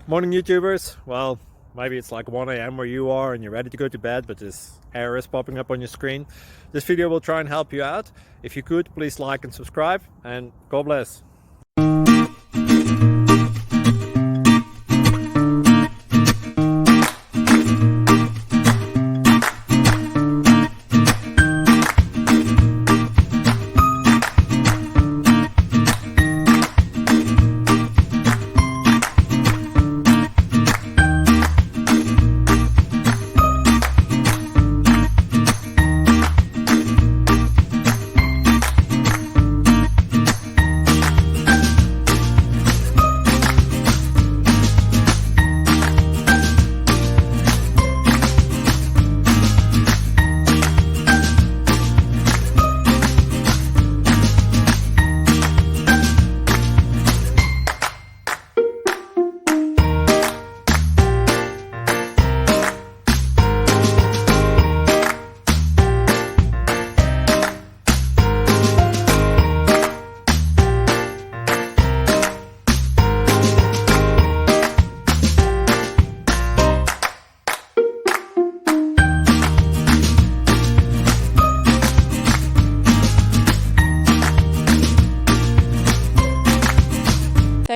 Morning YouTubers. Well, maybe it's like 1 a.m. where you are and you're ready to go to bed, but this error is popping up on your screen. This video will try and help you out. If you could, please like and subscribe, and God bless.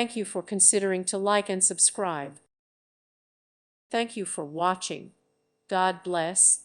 Thank you for considering to like and subscribe. Thank you for watching. God bless.